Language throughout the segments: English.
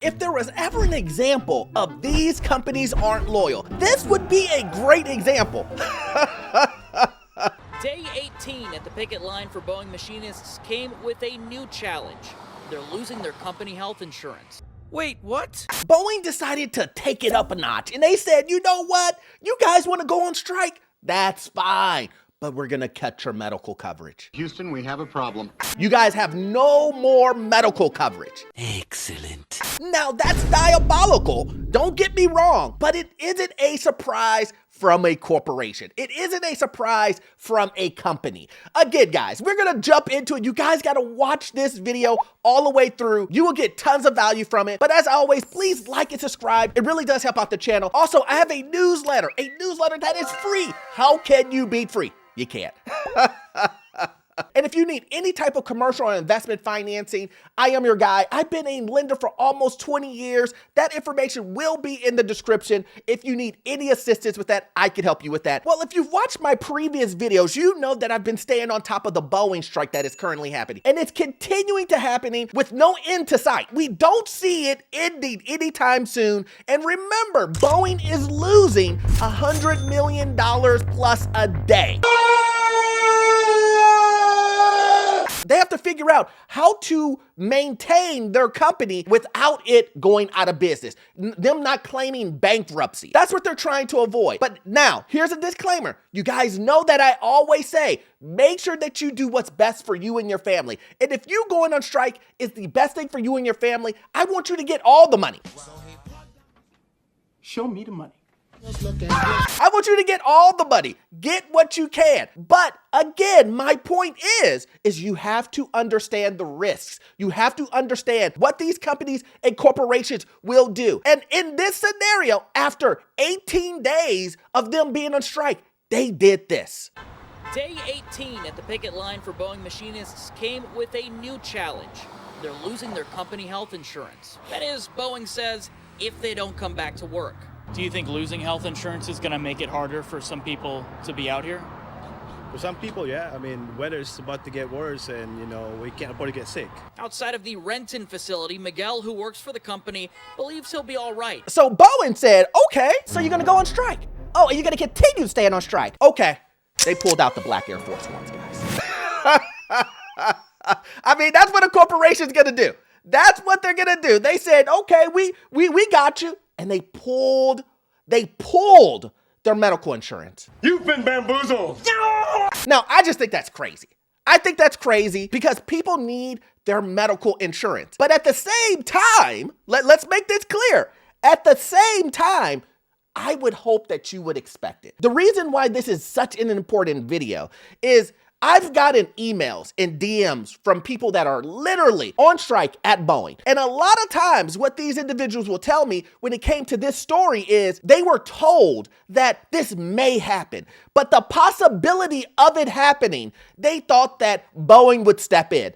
If there was ever an example of these companies aren't loyal, this would be a great example. Day 18 at the picket line for Boeing machinists came with a new challenge. They're losing their company health insurance. Wait, what? Boeing decided to take it up a notch, and they said, you know what? You guys want to go on strike? That's fine, but we're going to cut your medical coverage. Houston, we have a problem. You guys have no more medical coverage. Excellent. Now, that's diabolical. Don't get me wrong, but it isn't a surprise from a corporation. It isn't a surprise from a company. Again, guys, we're going to jump into it. You guys got to watch this video all the way through. You will get tons of value from it. But as always, please like and subscribe. It really does help out the channel. Also, I have a newsletter that is free. How can you beat free? You can't. And if you need any type of commercial or investment financing, I am your guy. I've been a lender for almost 20 years. That information will be in the description. If you need any assistance with that, I can help you with that. Well, if you've watched my previous videos, you know that I've been staying on top of the Boeing strike that is currently happening. And it's continuing to happening with no end to sight. We don't see it ending anytime soon. And remember, Boeing is losing $100 million plus a day. They have to figure out how to maintain their company without it going out of business, them not claiming bankruptcy. That's what they're trying to avoid. But now, here's a disclaimer. You guys know that I always say, make sure that you do what's best for you and your family. And if you going on strike is the best thing for you and your family, I want you to get all the money. Show me the money. I want you to get all the money. Get what you can. But again, my point is you have to understand the risks. You have to understand what these companies and corporations will do. And in this scenario, after 18 days of them being on strike, they did this. Day 18 at the picket line for Boeing machinists came with a new challenge. They're losing their company health insurance. That is, Boeing says, if they don't come back to work. Do you think losing health insurance is going to make it harder for some people to be out here? For some people, yeah. I mean, weather's about to get worse and, we can't afford to get sick. Outside of the Renton facility, Miguel, who works for the company, believes he'll be all right. So Boeing said, okay, so you're going to go on strike. Oh, and you're going to continue staying on strike. Okay. They pulled out the black Air Force Ones, guys. I mean, that's what a corporation's going to do. That's what they're going to do. They said, okay, we got you. And they pulled their medical insurance. You've been bamboozled. Now, I just think that's crazy. I think that's crazy because people need their medical insurance. But at the same time, let's make this clear. At the same time, I would hope that you would expect it. The reason why this is such an important video is I've gotten emails and DMs from people that are literally on strike at Boeing. And a lot of times what these individuals will tell me when it came to this story is they were told that this may happen, but the possibility of it happening, they thought that Boeing would step in.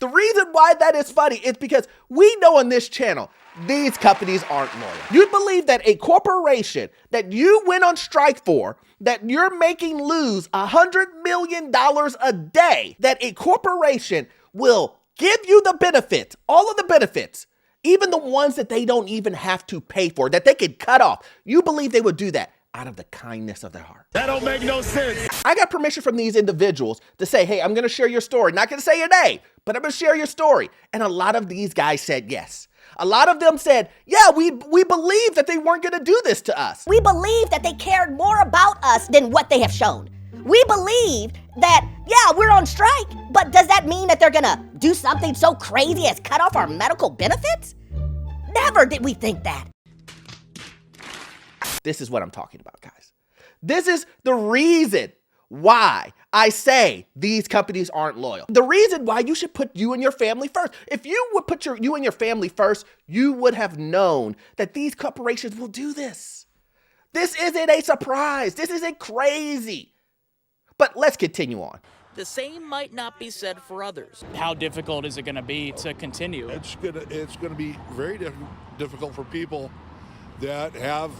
The reason why that is funny is because we know on this channel, these companies aren't loyal. You believe that a corporation that you went on strike for, that you're making lose $100 million a day, that a corporation will give you the benefits, all of the benefits, even the ones that they don't even have to pay for, that they could cut off. You believe they would do that out of the kindness of their heart. That don't make no sense. I got permission from these individuals to say, hey, I'm going to share your story. Not going to say your name, but I'm going to share your story. And a lot of these guys said yes. A lot of them said, yeah, we believe that they weren't going to do this to us. We believe that they cared more about us than what they have shown. We believe that, yeah, we're on strike, but does that mean that they're going to do something so crazy as cut off our medical benefits? Never did we think that. This is what I'm talking about, guys. This is the reason why I say these companies aren't loyal. The reason why you should put you and your family first. If you would put you and your family first, you would have known that these corporations will do this. This isn't a surprise. This isn't crazy. But let's continue on. The same might not be said for others. How difficult is it going to be to continue? It's gonna be very difficult for people that have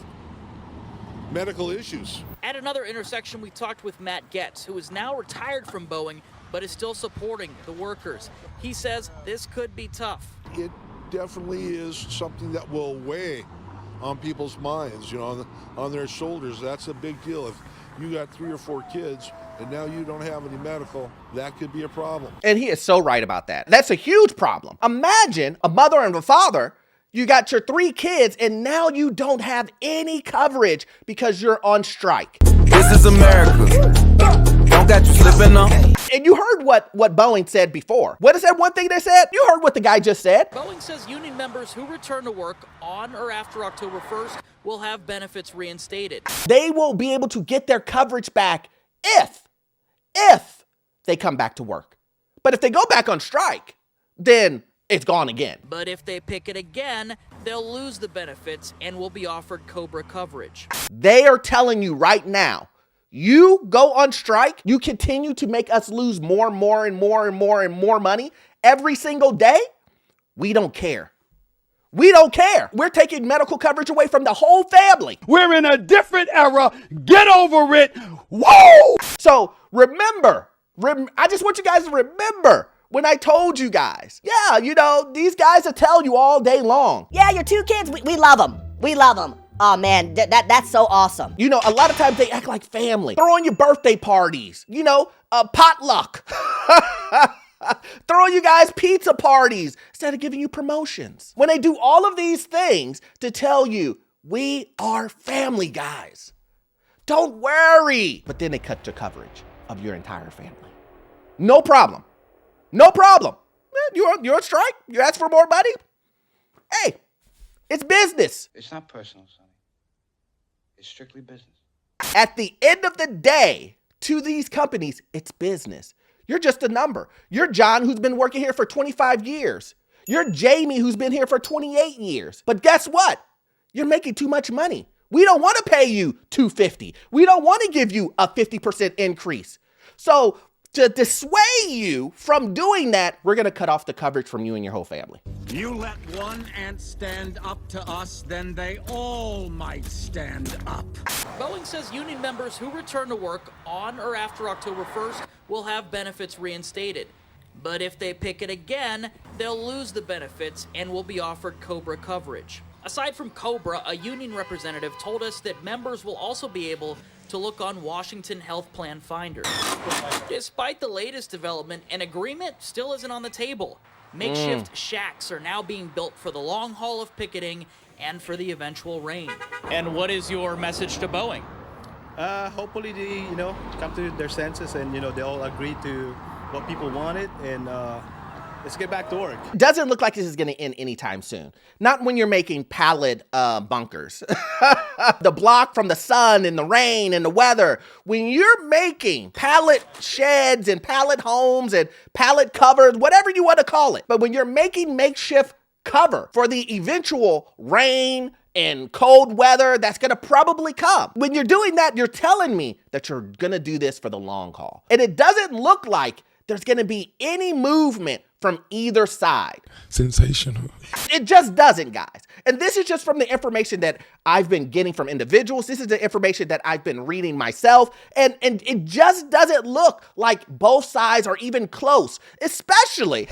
medical issues. At another intersection, we talked with Matt Getz, who is now retired from Boeing, but is still supporting the workers. He says this could be tough. It definitely is something that will weigh on people's minds, you know, on their shoulders. That's a big deal. If you got 3 or 4 kids and now you don't have any medical, that could be a problem. And he is so right about that. That's a huge problem. Imagine a mother and a father, you got your 3 kids and now you don't have any coverage because you're on strike. This is America. Don't got you slipping up. And you heard what Boeing said before. What is that one thing they said? You heard what the guy just said. Boeing says union members who return to work on or after October 1st will have benefits reinstated. They will be able to get their coverage back if they come back to work. But if they go back on strike, then it's gone again. But if they pick it again, they'll lose the benefits and will be offered COBRA coverage. They are telling you right now, you go on strike, you continue to make us lose more money every single day. We don't care. We don't care. We're taking medical coverage away from the whole family. We're in a different era. Get over it. Whoa! So remember, I just want you guys to remember when I told you guys, yeah, you know, these guys will tell you all day long. Yeah, your 2 kids, we love them. We love them. Oh man, that's so awesome. You know, a lot of times they act like family. Throwing you birthday parties, you know, potluck. Throwing you guys pizza parties instead of giving you promotions. When they do all of these things to tell you, we are family, guys. Don't worry. But then they cut your coverage of your entire family. No problem. No problem. You're on strike. You ask for more money. Hey, it's business. It's not personal, Sonny. It's strictly business. At the end of the day, to these companies, it's business. You're just a number. You're John, who's been working here for 25 years. You're Jamie, who's been here for 28 years. But guess what? You're making too much money. We don't want to pay you $250. We don't want to give you a 50% increase. So to dissuade you from doing that, we're going to cut off the coverage from you and your whole family. You let one ant stand up to us, then they all might stand up. Boeing says union members who return to work on or after October 1st will have benefits reinstated. But if they pick it again, they'll lose the benefits and will be offered COBRA coverage. Aside from COBRA, a union representative told us that members will also be able to look on Washington Health Plan Finder. Despite the latest development, an agreement still isn't on the table. Makeshift shacks are now being built for the long haul of picketing and for the eventual rain. And what is your message to Boeing? Hopefully they, come to their senses and, they all agree to what people wanted and let's get back to work. Doesn't look like this is going to end anytime soon. Not when you're making pallet bunkers. The block from the sun and the rain and the weather. When you're making pallet sheds and pallet homes and pallet covers, whatever you want to call it. But when you're making makeshift cover for the eventual rain and cold weather that's going to probably come. When you're doing that, you're telling me that you're going to do this for the long haul. And it doesn't look like there's going to be any movement from either side. Sensational. It just doesn't, guys. And this is just from the information that I've been getting from individuals. This is the information that I've been reading myself. And it just doesn't look like both sides are even close, especially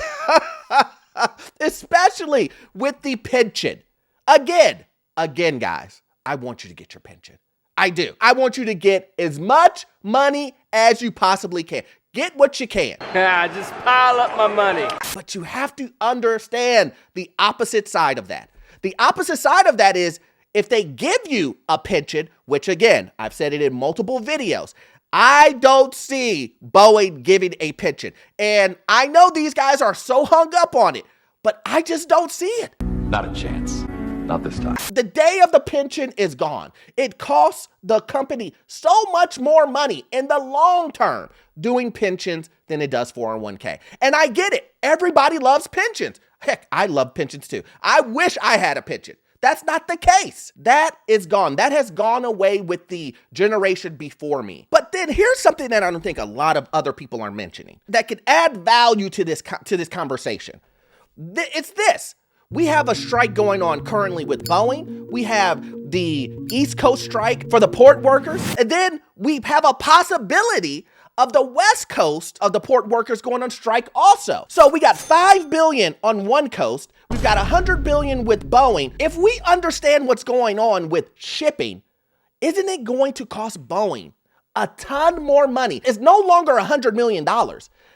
with the pension. Again, guys, I want you to get your pension. I do. I want you to get as much money as you possibly can. Get what you can. Just pile up my money. But you have to understand the opposite side of that. The opposite side of that is if they give you a pension, which again, I've said it in multiple videos, I don't see Boeing giving a pension. And I know these guys are so hung up on it, but I just don't see it. Not a chance. Not this time. The day of the pension is gone. It costs the company so much more money in the long term doing pensions than it does 401k. And I get it. Everybody loves pensions. Heck, I love pensions too. I wish I had a pension. That's not the case. That is gone. That has gone away with the generation before me. But then here's something that I don't think a lot of other people are mentioning that could add value to this conversation. It's this. We have a strike going on currently with Boeing. We have the East Coast strike for the port workers. And then we have a possibility of the West Coast of the port workers going on strike also. So we got $5 billion on one coast. We've got $100 billion with Boeing. If we understand what's going on with shipping, isn't it going to cost Boeing a ton more money? It's no longer $100 million.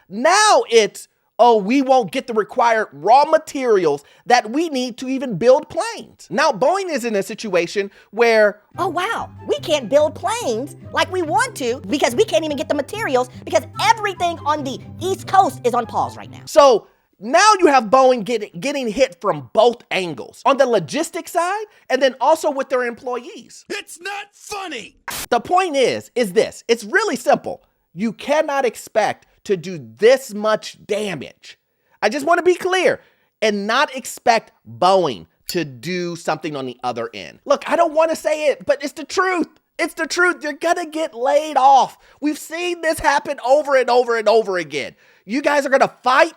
Now it's, oh, we won't get the required raw materials that we need to even build planes. Now, Boeing is in a situation where, oh wow, we can't build planes like we want to because we can't even get the materials because everything on the East Coast is on pause right now. So now you have Boeing getting hit from both angles, on the logistics side and then also with their employees. It's not funny! The point is this, it's really simple. You cannot expect to do this much damage. I just want to be clear and not expect Boeing to do something on the other end. Look, I don't want to say it, but it's the truth. It's the truth. You're gonna get laid off. We've seen this happen over and over and over again. You guys are gonna fight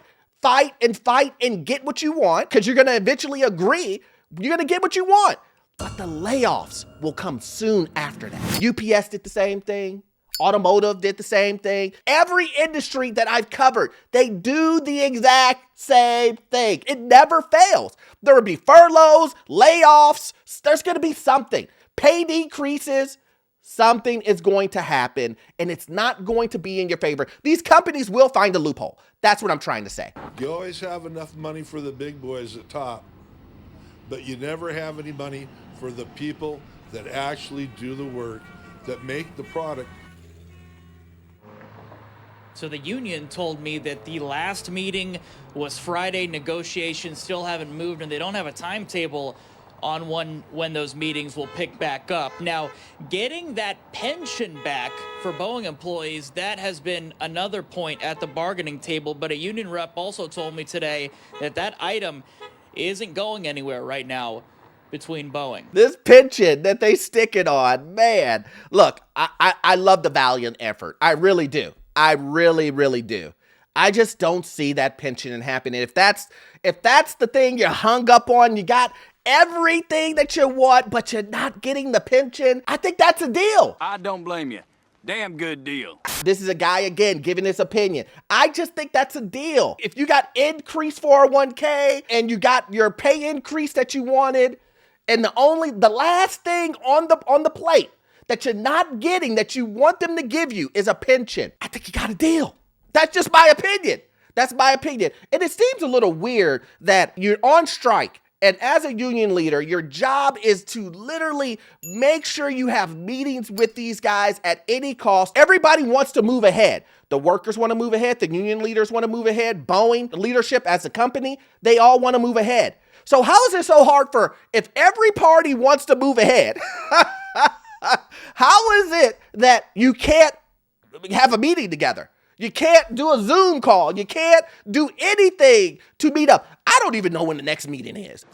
and get what you want because you're gonna eventually agree. You're gonna get what you want. But the layoffs will come soon after that. UPS did the same thing. Automotive did the same thing. Every industry that I've covered, they do the exact same thing. It never fails. There will be furloughs, layoffs. There's going to be something. Pay decreases. Something is going to happen, and it's not going to be in your favor. These companies will find a loophole. That's what I'm trying to say. You always have enough money for the big boys at top, but you never have any money for the people that actually do the work, that make the product. So the union told me that the last meeting was Friday. Negotiations still haven't moved, and they don't have a timetable on when those meetings will pick back up. Now, getting that pension back for Boeing employees, that has been another point at the bargaining table. But a union rep also told me today that that item isn't going anywhere right now between Boeing. This pension that they stick it on, man. Look, I love the valiant effort. I really do. I really, really do. I just don't see that pension happening. If that's the thing you're hung up on, you got everything that you want, but you're not getting the pension, I think that's a deal. I don't blame you. Damn good deal. This is a guy, again, giving his opinion. I just think that's a deal. If you got increased 401k and you got your pay increase that you wanted, and the last thing on the plate that you're not getting, that you want them to give you, is a pension, I think you got a deal. That's just my opinion. That's my opinion. And it seems a little weird that you're on strike, and as a union leader, your job is to literally make sure you have meetings with these guys at any cost. Everybody wants to move ahead. The workers want to move ahead. The union leaders want to move ahead. Boeing, leadership as a company, they all want to move ahead. So how is it so hard if every party wants to move ahead? How is it that you can't have a meeting together? You can't do a Zoom call. You can't do anything to meet up. I don't even know when the next meeting is.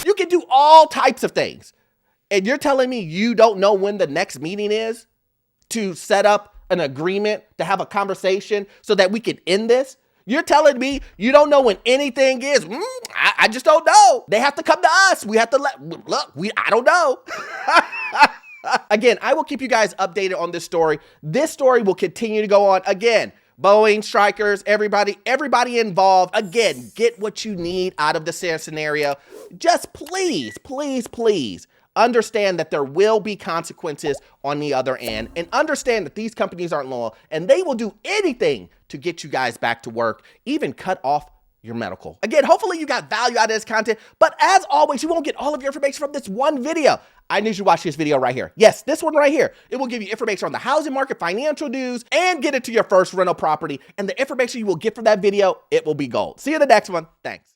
You can do all types of things. And you're telling me you don't know when the next meeting is to set up an agreement, to have a conversation so that we can end this? You're telling me you don't know when anything is? I just don't know. They have to come to us. We have to I don't know. Again, I will keep you guys updated on this story. This story will continue to go on. Again, Boeing, strikers, everybody involved. Again, get what you need out of the scenario. Just please understand that there will be consequences on the other end, and understand that these companies aren't loyal and they will do anything to get you guys back to work, even cut off your medical. Again, hopefully you got value out of this content, but as always, you won't get all of your information from this one video. I need you to watch this video right here. Yes, this one right here. It will give you information on the housing market, financial news, and get into your first rental property. And the information you will get from that video, it will be gold. See you in the next one. Thanks.